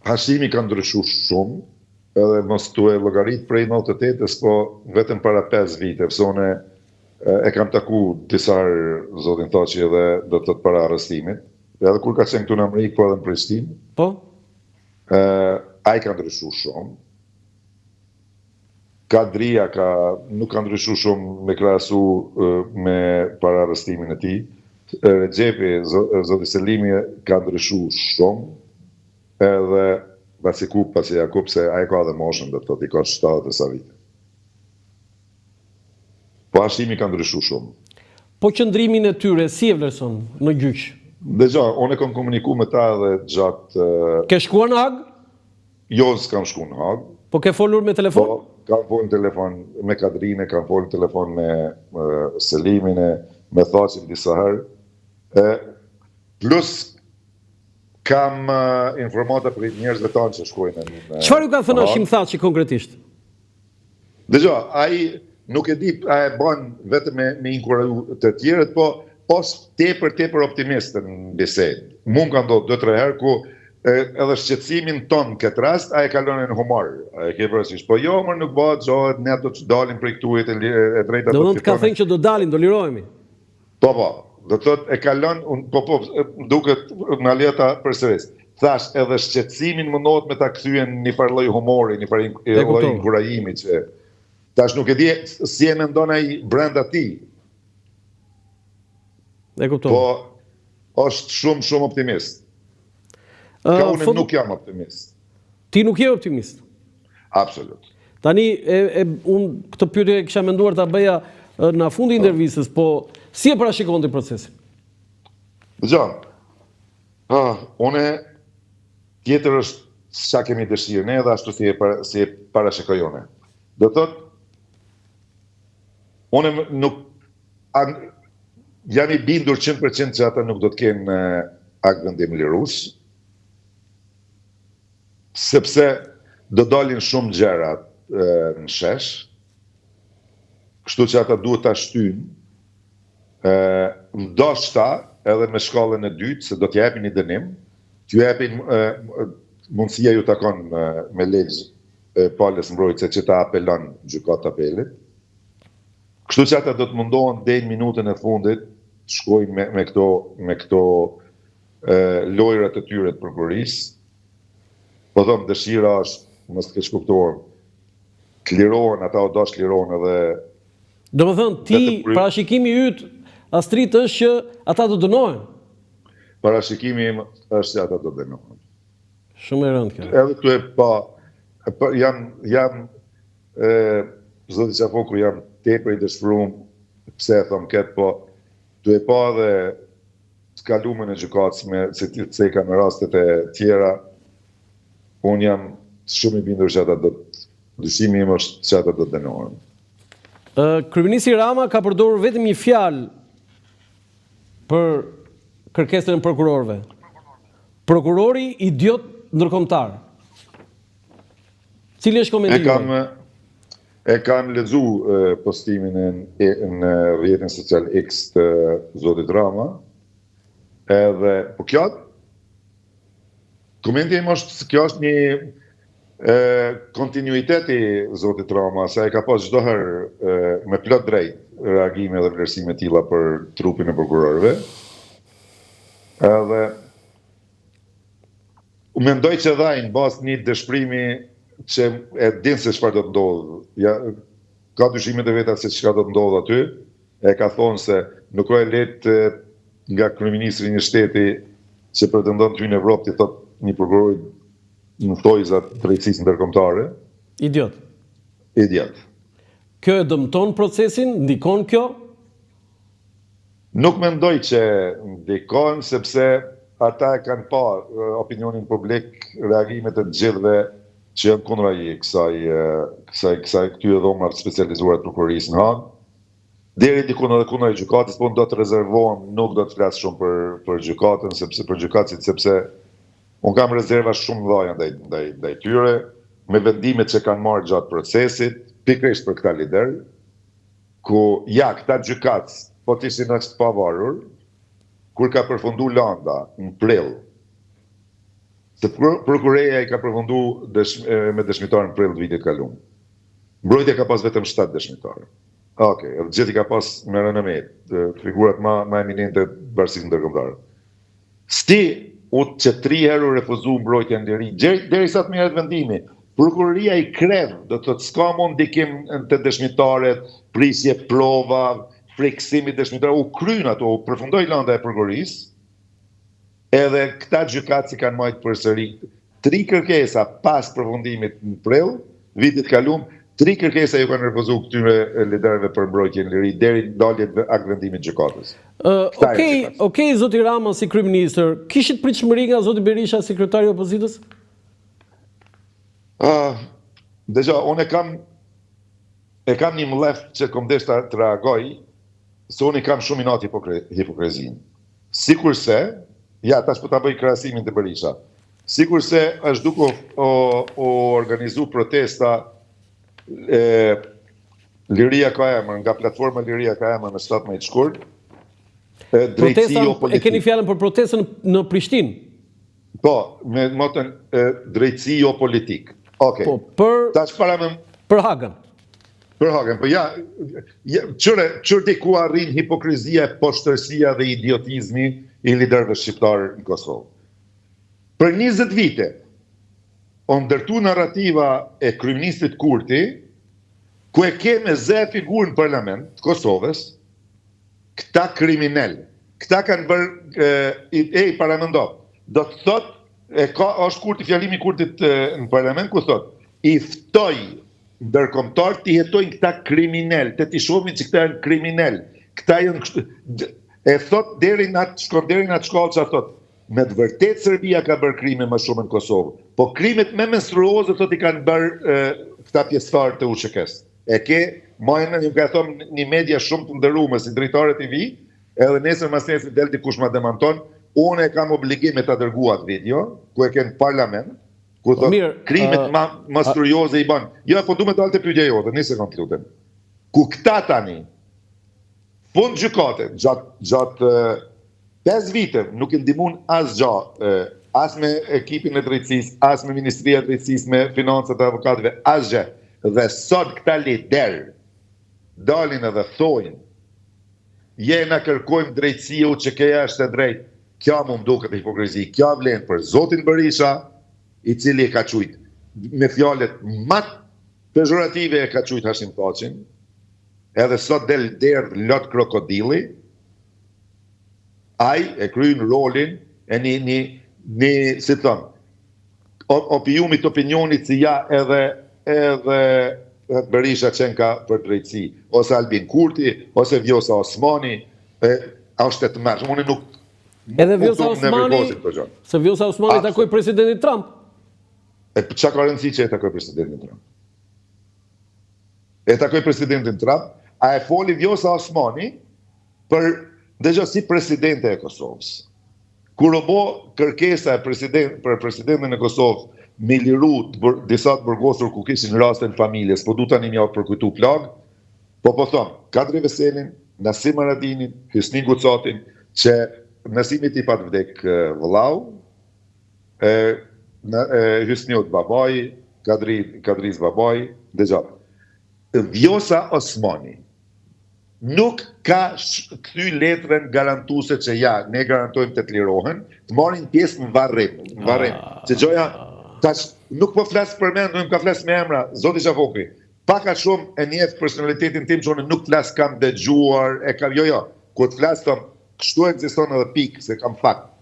Hashimi ka ndryshuar shumë, edhe mos tu e llogarit prej 98-s, po vetëm para 5 vite, pse unë e kam taku disa zotin Thaçi edhe do të thotë para arrestimit. Edhe kur ka qenë këtu në Amerikë, po edhe në Prishtinë. Po? Ai ka ndryshuar shumë. Kadria nuk ka ndryshuar shumë me krahasu me para arrestimin e tij. Rexhepi, zoti Selimi ka ndryshuar shumë. Edhe pasi Jakub, se ai ka dhe moshën, do të thotë i ka 70 e sa vite. Po Hashimi ka ndryshuar shumë. Po qëndrimin e tyre si e vlerëson në gjyq? Dëgjoj, unë kam komunikuar me ta edhe gjatë. Ke shkuar në Hag? Jo, s'kam shkuar në Hag. Po ke folur me telefon? Po, kam folur në telefon me Kadrinë, kam folur në telefon me Selimin, me Thaçin disa herë. Plus kam informata për njerëzve tanë që shkojnë në. Çfarë ju ka thënë Hashim Thaçi konkretisht? Dëgjoj, ai nuk e di, a e bën vetëm me inkuraju të tjerët, po tepër optimist në bisedë. Mund ka ndodhur 2-3 herë ku edhe shqetësimin ton këtë rast, a e kalon në humor. A e ke parasysh? Po jo, më nuk bëhet, zohet, ne do të dalim prej këtu e drejta. Do të ka thënë që do dalin, do lirohemi. Po, do të thotë e kalon, duket në aleta përsëris. Thash, edhe shqetësimin mundohet me ta kthyen një farë lloj humori, një farë lloj inkurajimi që tash nuk e di si e mendon ai brenda tij. E kuptoj. Po është shumë optimist. Unë nuk jam optimist. Ti nuk je optimist? Absolut. Tani, unë këtë pyetje kisha menduar ta bëja në fundi intervistës, po si e parashikonte procesin? Dëgjoj. Unë tjetër është sa kemi dëshirë ne dhe ashtu si e parashikojone. Do thotë, unë nuk jam i bindur 100% që ata nuk do të kenë akt vendim lirues, sepse do dalin shumë gjëra në shesh, kështu që ata duhet ta shtyjnë, ndoshta edhe me shkallën e dytë, se do t'ju japin një dënim, t'ju japin mundësia ju takon me legj palës mbrojtëse që ta apelon gjykatë apelit. Kështu që ata do të mundohen deri në minutën e fundit të shkojnë me këto lojrat e tyre të prokurisë. Po thëmë, dëshira është, mos të keq kuptuar, të lirohen, ata o dash lirohen edhe. Do më thënë, ti, parashikimi yt, Astrit, është që ata do dënohen? Parashikimi im është që ata do dënohen. Shumë e rëndë kjo. Edhe këtu jam zoti Qafoku, jam tepër i dëshpëruar, pse e thëmë këtë, po tu e pa dhe skalumen e gjykatës se i ka me rastet e tjera, unë jam shumë i bindur që ata dyshimi im është që ata do të dënohen. Kryeministri Rama ka përdorur vetëm një fjalë për kërkesën e prokurorëve. Prokurori idiot ndërkombëtar. Cili është komentimi? E kam lexuar postimin në rrjetin social X të zotit Rama, edhe po kjo komenti im është, kjo është një kontinuitet i zotit Rama, sa e ka pas çdo herë me plot drejt reagime dhe vlerësime të tilla për trupin e prokurorëve. Edhe u mendoj që dha në bazë një dëshpërimi që e din se çfarë do të ndodhë. Ka dyshimet e veta se çka do të ndodhë aty. E ka thonë se nuk ka lehtë nga kryeministri i një shteti që pretendon të hyjë në Evropë të thotë një prokuror në thojzat drejtësisë ndërkombëtare. Idiot. Idiot. Kjo e dëmton procesin? Ndikon kjo? Nuk mendoj që ndikon, sepse ata e kanë pa opinionin publik, reagimet e gjithëve që janë kundra kësaj këtyre dhomrave specializuara të prokurorisë në Hagë. Deri diku edhe kundra gjykatës, po do të rezervohem, nuk do të flas shumë për gjykatën, për gjykatësit, sepse unë kam rezerva shumë dhaja ndaj tyre, me vendimet që kanë marrë gjatë procesit, pikërisht për këta lider, ku këta gjykatës, po të ishin aq të pavarur, kur ka përfundu Landa në prill, se prokuroria i ka përfundu me dëshmitarën prill të vitit kaluar. Mbrojtja ka pas vetëm 7 dëshmitarë. Okej, gjithë i ka pas me renomet, figurat ma eminente të bashkisë ndërkombëtare. Sti që 3 herë u refuzu mbrojtja në liri, derisa të merret vendimi, prokuroria i krevë, do të thotë s'ka mund ndikim të dëshmitaret, prisje prova, friksimi dëshmitarë, u kryen ato, u përfundoi lënda e prokurorisë, edhe këta gjykatësi kanë marrë përsëri 3 kërkesa pas përfundimit në prill, vitit kaluar, 3 kërkesa ju kanë refuzuar këtyre liderëve për mbrojtje në liri deri në daljen e aktvendimit të gjykatës. Okej, zoti Rama si kryeministër, kishit pritshmëri nga zoti Berisha, sekretari i opozitës? Deja, unë e kam një mlef që kom desh të reagoj, se unë i kam shumë inat hipokrizin. Sikurse, ja, tash po ta bëj krahasimin të Berisha. Sikurse është duke o organizu protesta Liria ka emër, nga platforma Liria ka emër në 17 shkurt, drejtësi jo politik. E keni fjalën për protestën në Prishtinë? Po, me motën drejtësi jo politik. Okej. Po, për Hagën. Për Hagën, po ja, qërdi ku arrin hipokrizia, poshtërsia dhe idiotizmi i liderëve shqiptarë në Kosovë. Për 20 vite, o ndërtu narrativa e kryeministit Kurti, ku e ke me zë figurë në parlament të Kosovës, këta kriminel, këta kanë bërë, paramendo, do të thot, është Kurti, fjalimi Kurtit në parlament, ku thot, i ftoj ndërkombëtar të jetojnë këta kriminel, të t'i shohin që këta janë kriminel, këta janë, e thot deri në atë shkallë që a thot, me të vërtet Serbia ka bërë krime më shumë në Kosovë, po krimet me menstruoze thot i kanë bërë këta pjesëtarë të UÇK-s. E ke, majnë një ka thonë një media shumë të ndërume si drejtare TV, edhe nesër mas nesër del dikush ma demanton, unë e kam obligim e të dërguat video, ku e ke në parlament, ku thot krimet menstruoze i banë. Jo, po du me dalë të pyetja jote, një sekond të lutem. Ku këta tani, fund gjykate, gjatë 5 vite nuk i ndihmun asgjë, as me ekipin e drejtësisë, as me Ministria e Drejtësisë, me financat e avokatëve, asgjë. Dhe sot këta lider dalin edhe thojnë, jena kërkojmë drejtësi UÇK-ja është e drejtë. Kjo më duket hipokrizi, kjo vlen për zotin Berisha, i cili e ka quajt me fjalët më pejorative e ka quajt Hashim Thaçin, edhe sot del derdh lot krokodilli. Ai e kryen rolin e një si thon, opiumit opinionit si ja edhe Berisha qenë ka për drejtësi, ose Albin Kurti, ose Vjosa Osmani, është të mërshë. Unë nuk edhe Vjosa Osmani, se Vjosa Osmani takoi presidentin Trump. E qa ka rëndësi që e takoi presidentin Trump? E takoi presidentin Trump, a e foli Vjosa Osmani për dëgjë si presidente e Kosovës. Kur o bo kërkesa për presidentin e Kosovës, me liru disa të burgosur ku kishin rastin familjes, po du tani mja përkujtu plagë, po thonë, Kadri Veselin, Nasim Aradinin, Hysni Gucatin, që Nasimit i pat vdek vëllau, Hysniut babaj, Kadris babaj, dëgjë. Vjosa Osmani nuk ka kthy letrën garantuse që ja, ne garantojmë të lirohen, të marrin pjesë në varrim. Që gjoja, tash nuk po flas për mend, nuk ka flas me emra, zoti Xhavokri. Pak a shumë e njeh personalitetin tim që unë nuk flas kam dëgjuar, jo. Kur të flas thom, kështu ekziston edhe pikë, se kam fakt.